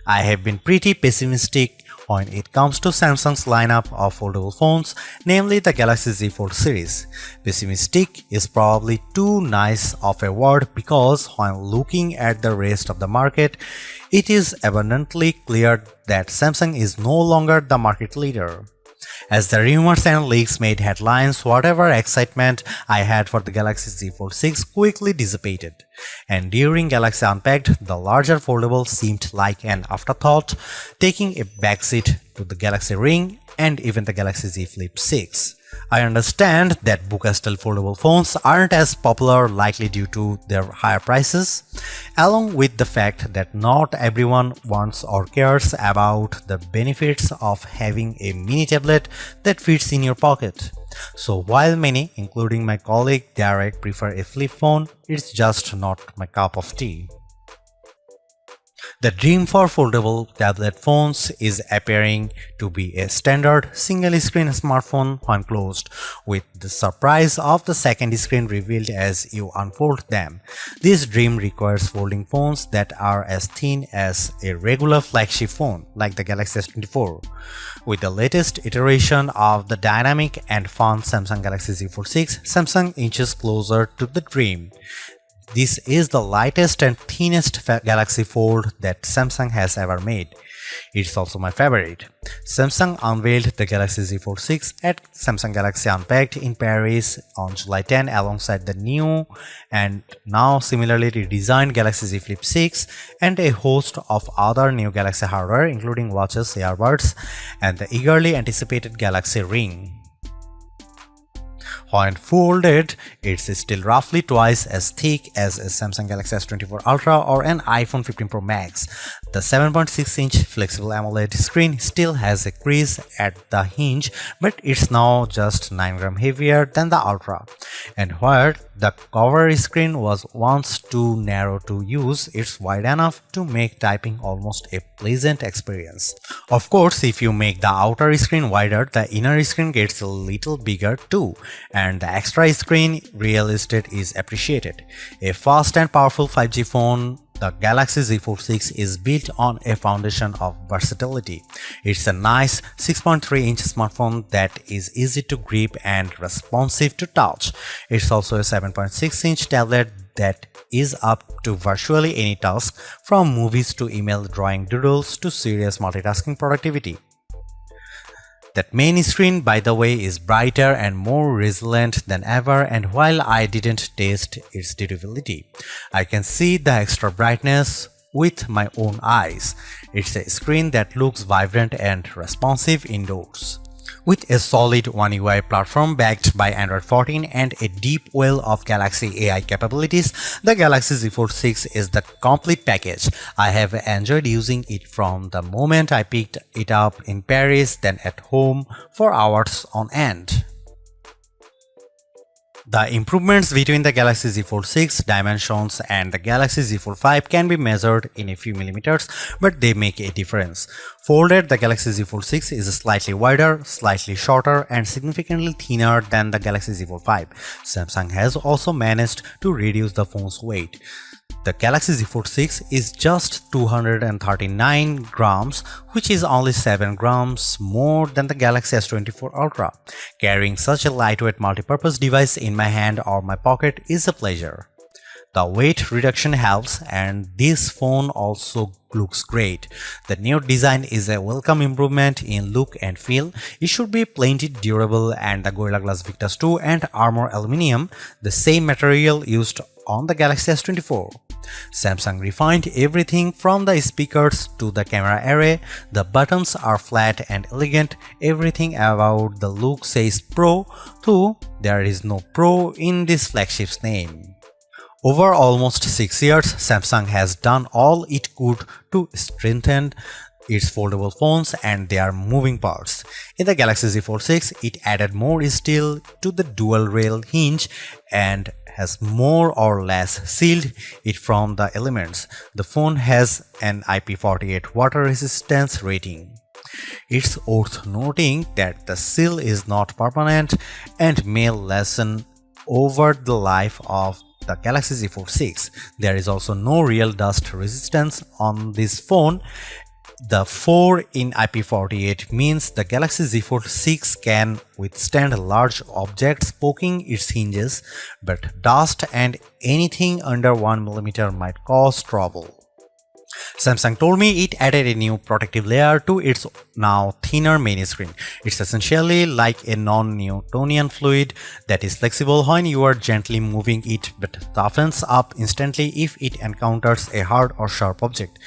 I have been pretty pessimistic when it comes to Samsung's lineup of foldable phones, namely the Galaxy Z Fold series. Pessimistic is probably too nice of a word because when looking at the rest of the market, it is abundantly clear that Samsung is no longer the market leader. As the rumors and leaks made headlines, whatever excitement I had for the Galaxy Z Fold 6 quickly dissipated. And during Galaxy Unpacked, the larger foldable seemed like an afterthought, taking a backseat to the Galaxy Ring and even the Galaxy Z Flip 6. I understand that Buca-style foldable phones aren't as popular, likely due to their higher prices, along with the fact that not everyone wants or cares about the benefits of having a mini tablet that fits in your pocket. So while many, including my colleague Derek, prefer a flip phone, it's just not my cup of tea. The dream for foldable tablet phones is appearing to be a standard single-screen smartphone when closed, with the surprise of the second screen revealed as you unfold them. This dream requires folding phones that are as thin as a regular flagship phone, like the Galaxy S24. With the latest iteration of the dynamic and fun Samsung Galaxy Z Fold 6, Samsung inches closer to the dream. This is the lightest and thinnest Galaxy Fold that Samsung has ever made. It's also my favorite. Samsung unveiled the Galaxy Z Fold 6 at Samsung Galaxy Unpacked in Paris on July 10 alongside the new and now similarly redesigned Galaxy Z Flip 6 and a host of other new Galaxy hardware including watches, earbuds, and the eagerly anticipated Galaxy Ring. When folded, it's still roughly twice as thick as a Samsung Galaxy S24 Ultra or an iPhone 15 Pro Max. The 7.6-inch flexible AMOLED screen still has a crease at the hinge, but it's now just 9 grams heavier than the Ultra. And where the cover screen was once too narrow to use, it's wide enough to make typing almost a pleasant experience. Of course, if you make the outer screen wider, the inner screen gets a little bigger too, and the extra screen real estate is appreciated. A fast and powerful 5G phone, the Galaxy Z Fold 6 is built on a foundation of versatility. It's a nice 6.3-inch smartphone that is easy to grip and responsive to touch. It's also a 7.6-inch tablet that is up to virtually any task, from movies to email, drawing doodles to serious multitasking productivity. That main screen, by the way, is brighter and more resilient than ever, and while I didn't test its durability, I can see the extra brightness with my own eyes. It's a screen that looks vibrant and responsive indoors. With a solid One UI platform backed by Android 14 and a deep well of Galaxy AI capabilities, the Galaxy Z Fold 6 is the complete package. I have enjoyed using it from the moment I picked it up in Paris, then at home for hours on end. The improvements between the Galaxy Z Fold 6 dimensions and the Galaxy Z Fold 5 can be measured in a few millimeters, but they make a difference. Folded, the Galaxy Z Fold 6 is slightly wider, slightly shorter, and significantly thinner than the Galaxy Z Fold 5. Samsung has also managed to reduce the phone's weight. The Galaxy Z Fold 6 is just 239 grams, which is only 7 grams more than the Galaxy S24 Ultra. Carrying such a lightweight multipurpose device in my hand or my pocket is a pleasure. The weight reduction helps, and this phone also looks great. The new design is a welcome improvement in look and feel. It should be plenty durable, and the Gorilla Glass Victus 2 and Armor Aluminium, the same material used on the Galaxy S24. Samsung refined everything from the speakers to the camera array. The buttons are flat and elegant. Everything about the look says Pro, though there is no Pro in this flagship's name. Over almost 6 years, Samsung has done all it could to strengthen its foldable phones and their moving parts. In the Galaxy Z Fold 6, it added more steel to the dual rail hinge and has more or less sealed it from the elements. The phone has an IP48 water resistance rating. It's worth noting that the seal is not permanent and may lessen over the life of the Galaxy Z Fold 6. There is also no real dust resistance on this phone, The 4 in IP48 means the Galaxy Z Fold 6 can withstand large objects poking its hinges, but dust and anything under 1 mm might cause trouble. Samsung told me it added a new protective layer to its now thinner main screen. It's essentially like a non-Newtonian fluid that is flexible when you are gently moving it but toughens up instantly if it encounters a hard or sharp object.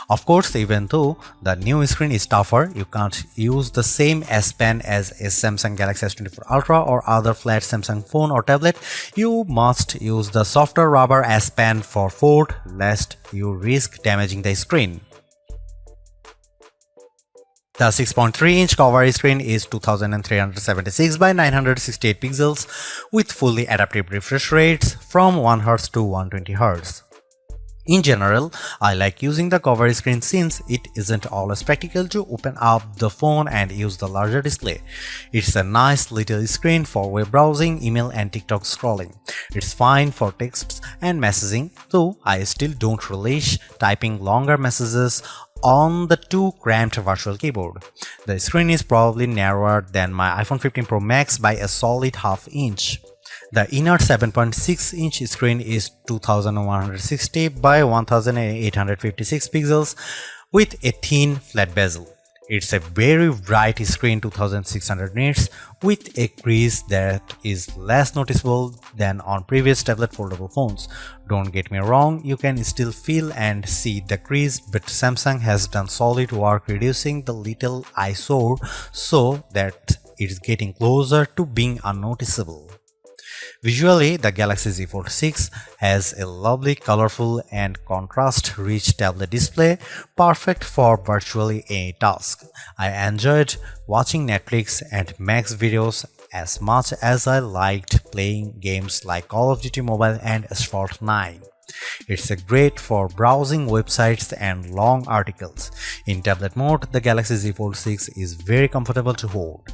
Of course, even though the new screen is tougher, you can't use the same S Pen as a Samsung Galaxy S24 Ultra or other flat Samsung phone or tablet. You must use the softer rubber S Pen for Fold lest you risk damaging the screen. The 6.3-inch cover screen is 2376 by 968 pixels with fully adaptive refresh rates from 1 Hz to 120 Hz. In general, I like using the cover screen since it isn't always practical to open up the phone and use the larger display. It's a nice little screen for web browsing, email and TikTok scrolling. It's fine for texts and messaging, though I still don't relish typing longer messages on the too cramped virtual keyboard. The screen is probably narrower than my iPhone 15 Pro Max by a solid half inch. The inner 7.6-inch screen is 2160 by 1856 pixels with a thin flat bezel. It's a very bright screen 2600 nits with a crease that is less noticeable than on previous tablet foldable phones. Don't get me wrong, you can still feel and see the crease, but Samsung has done solid work reducing the little eyesore so that it's getting closer to being unnoticeable. Visually, the Galaxy Z Fold 6 has a lovely, colorful and contrast-rich tablet display, perfect for virtually any task. I enjoyed watching Netflix and Max videos as much as I liked playing games like Call of Duty Mobile and Asphalt 9. It's great for browsing websites and long articles. In tablet mode, the Galaxy Z Fold 6 is very comfortable to hold.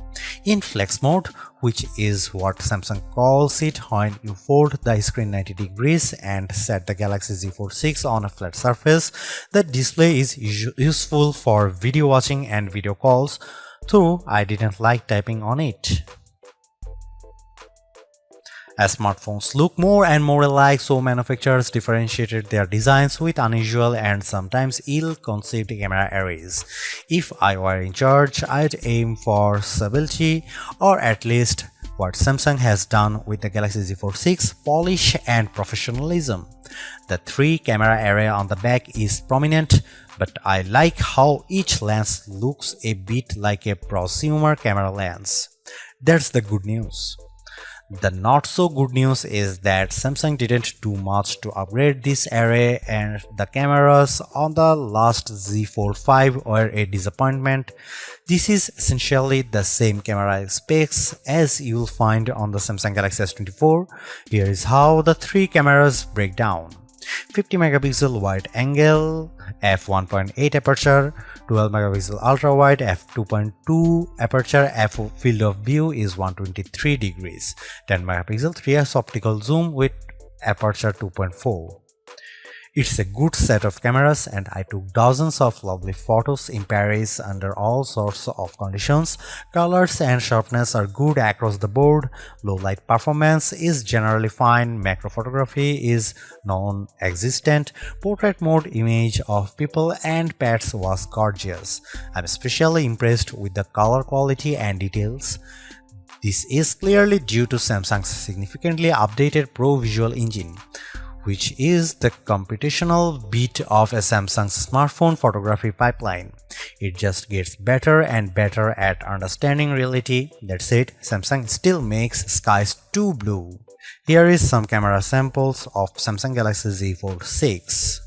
In flex mode, which is what Samsung calls it when you fold the screen 90 degrees and set the Galaxy Z Fold 6 on a flat surface, the display is useful for video watching and video calls, though I didn't like typing on it. As smartphones look more and more alike, so manufacturers differentiated their designs with unusual and sometimes ill-conceived camera arrays. If I were in charge, I'd aim for stability, or at least what Samsung has done with the Galaxy Z Fold 6, polish and professionalism. The 3-camera array on the back is prominent, but I like how each lens looks a bit like a prosumer camera lens. That's the good news. The not so good news is that Samsung didn't do much to upgrade this array and the cameras on the last Z Fold 5 were a disappointment. This is essentially the same camera specs as you'll find on the Samsung Galaxy S24. Here is how the 3 cameras break down. 50 megapixel wide angle, f1.8 aperture, 12 megapixel ultra wide, f2.2 aperture, f field of view is 123 degrees, 10 megapixel 3x optical zoom with aperture 2.4. It's a good set of cameras and I took dozens of lovely photos in Paris under all sorts of conditions. Colors and sharpness are good across the board, low light performance is generally fine, macro photography is non-existent, portrait mode image of people and pets was gorgeous. I'm especially impressed with the color quality and details. This is clearly due to Samsung's significantly updated Pro Visual Engine, which is the computational bit of a Samsung's smartphone photography pipeline. It just gets better and better at understanding reality. That said, Samsung still makes skies too blue. Here is some camera samples of Samsung Galaxy Z Fold 6.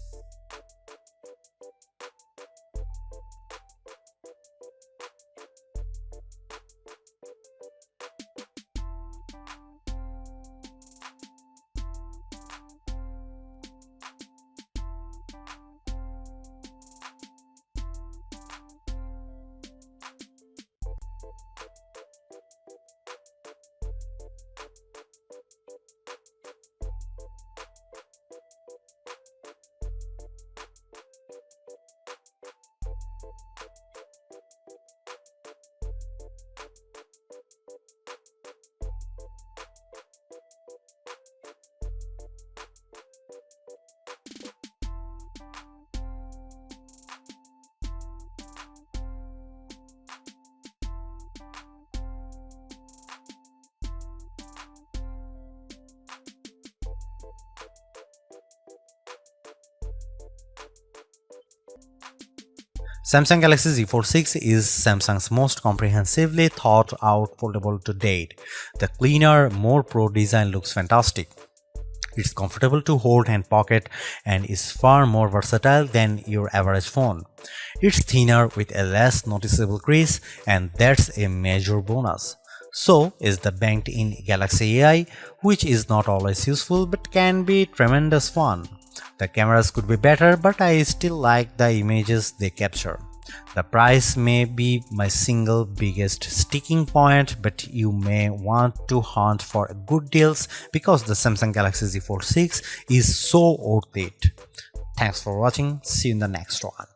Samsung Galaxy Z Fold 6 is Samsung's most comprehensively thought out foldable to date. The cleaner, more pro design looks fantastic. It's comfortable to hold and pocket and is far more versatile than your average phone. It's thinner with a less noticeable crease, and that's a major bonus. So is the banked-in Galaxy AI, which is not always useful but can be tremendous fun. The cameras could be better, but I still like the images they capture. The price may be my single biggest sticking point, but you may want to hunt for good deals because the Samsung Galaxy Z Fold 6 is so worth it. Thanks for watching. See you in the next one.